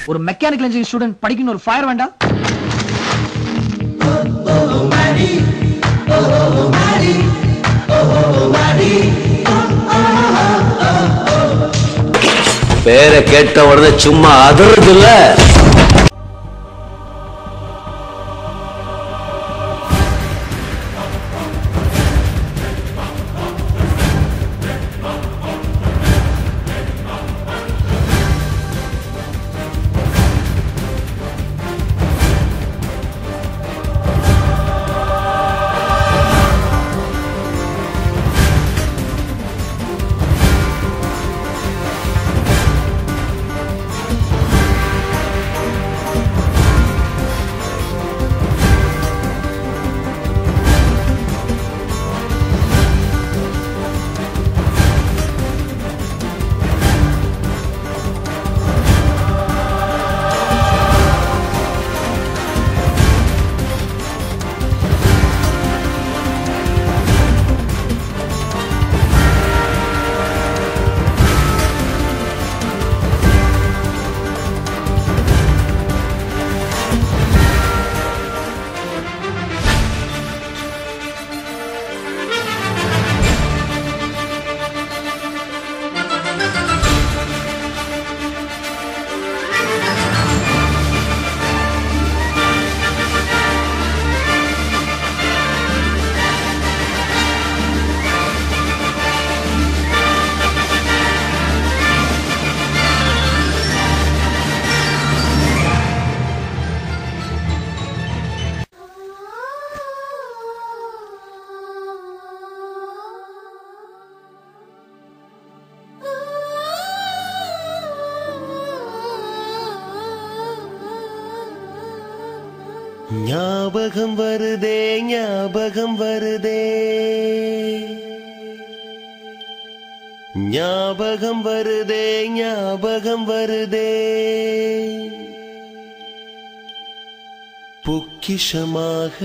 ஒரு mechanical engineering student படிக்கணும் ஒரு ஃபயர் வேண்டாம். பேரை கேட்ட உடனே சும்மா அதிர்றது இல்ல. ஞாபகம் வருதே ஞாபகம் வருதே ஞாபகம் வருதே ஞாபகம் வருதே பொக்கிஷமாக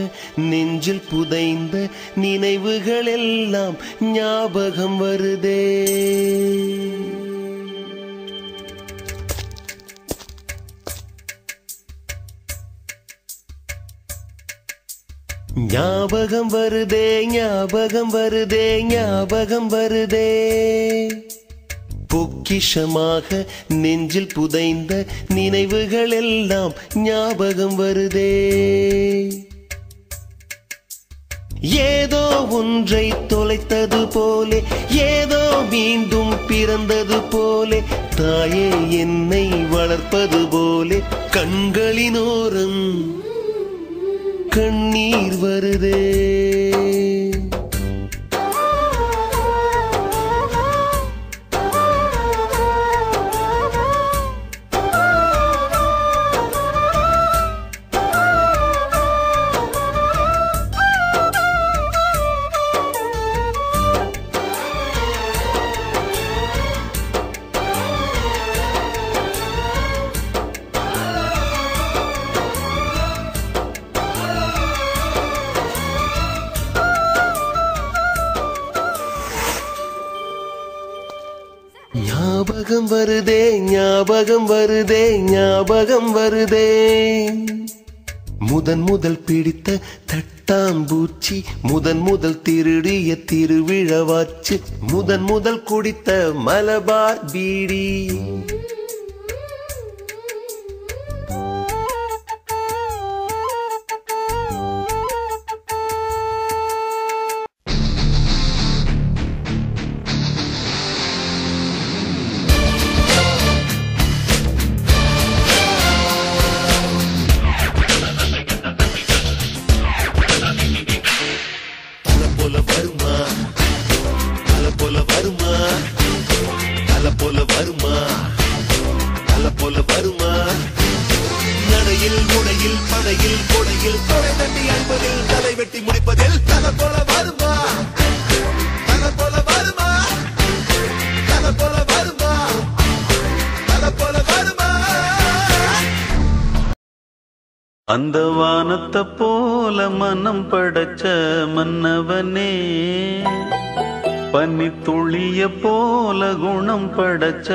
நெஞ்சில் புதைந்த நினைவுகள் எல்லாம் ஞாபகம் வருதே. ஞாபகம் வருதே ஞாபகம் வருதே ஞாபகம் வருதே பொக்கிஷமாக நெஞ்சில் புதைந்த நினைவுகள் எல்லாம் ஞாபகம் வருதே. ஏதோ ஒன்றை தொலைத்தது போலே ஏதோ மீண்டும் பிறந்தது போலே தாயே என்னை வளர்ப்பது போலே கண்களினோரம் கண்ணீர் வருதே. ஞாபகம் வருதே ஞாபகம் வருதே ஞாபகம் வருதே முதன் முதல் பிடித்த தட்டாம்பூச்சி முதன் முதல் திருடிய திருவிழவாச்சு முதன் முதல் குடித்த மலபார் பீடி நடையில் உடையில் படையில் கொடையில் தொலை தட்டி அன்பதில் தலை வெட்டி முடிப்பதில் தலை போல வருமா தலை போல வருமா தலை போல வருமா தலை போல வருமா. அந்த வானத்தை போல மனம் படைச்ச மன்னவனே பனி துளிய போல குணம் படைச்ச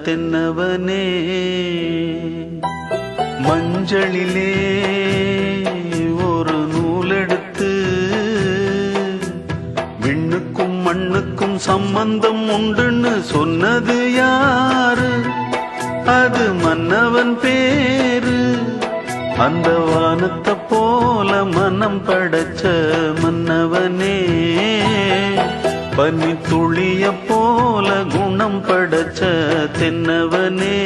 தென்னவனே மஞ்சளிலே ஒரு நூலெடுத்து விண்ணுக்கும் மண்ணுக்கும் சம்பந்தம் உண்டுன்னு சொன்னது யாரு? அது மன்னவன் பேரு. அந்த வானத்தை போல மனம் படைச்ச மன்னவனே பனி துளிய போல குணம் படைச்ச தென்னவனே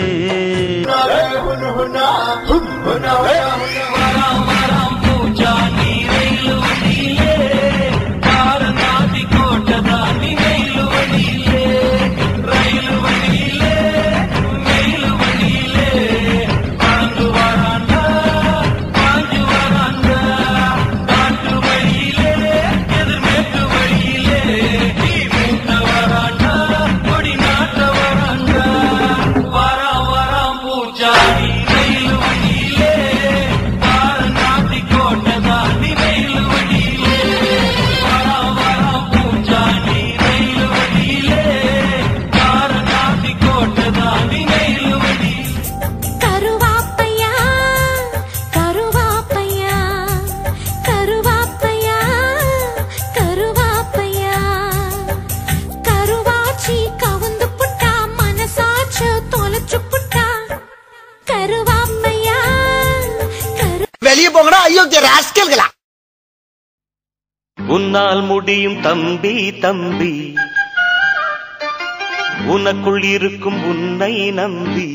வெளியே போங்கடா அயோக்கிய ராஸ்கல்களா. உன்னால் முடியும் தம்பி தம்பி, உனக்குள் இருக்கும் உன்னை நம்பி.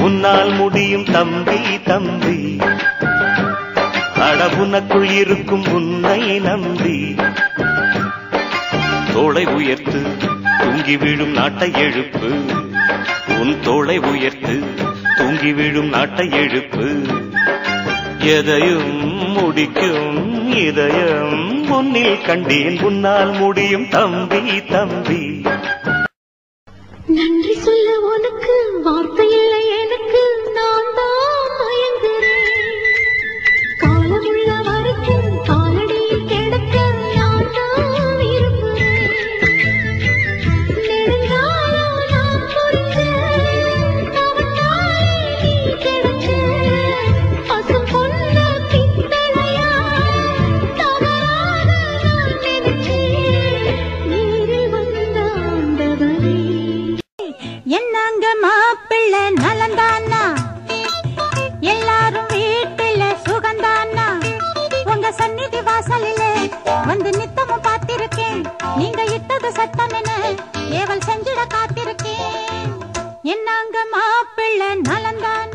உன்னால் முடியும் தம்பி தம்பி, அட உனக்குள் இருக்கும் உன்னை நம்பி. தோளை உயர்த்து தூங்கி விழும் நாட்டை எழுப்பு, உன் தோளை உயர்த்து தூங்கி விழும் நாட்டை எழுப்பு. எதையும் முடிக்கும் இதயம் முன்னில் கண்டேன், உன்னால் முடியும் தம்பி தம்பி. நன்றி சொல்ல உனக்கு வார்த்தை இல்லை எனக்கு, நான் தான் மயங்குறேன். காலமுள்ள வரைக்கும் காலடியில் கிடக்க நான் தான் விரும்புகிறேன். நெடுங்காலம் நான் புரிஞ்சேன், தவத்தாலே நீ கிடைச்ச பசும் பொன்ன பித்தளையா தவறாக நான் நினைச்சேன். நீரில் வந்த ஆண்டவனே, என்னங்க மாப்பிள்ளை நலந்தானா? எல்லாரும் வீட்டுல சுகந்தானா? உங்க சந்நிதி வாசலிலே வந்து நித்தமும் பார்த்திருக்கேன். நீங்க இட்டது சட்டம் என ஏவல் செஞ்சிட காத்திருக்கேன். என்னங்க மாப்பிள்ளை நலந்தானா?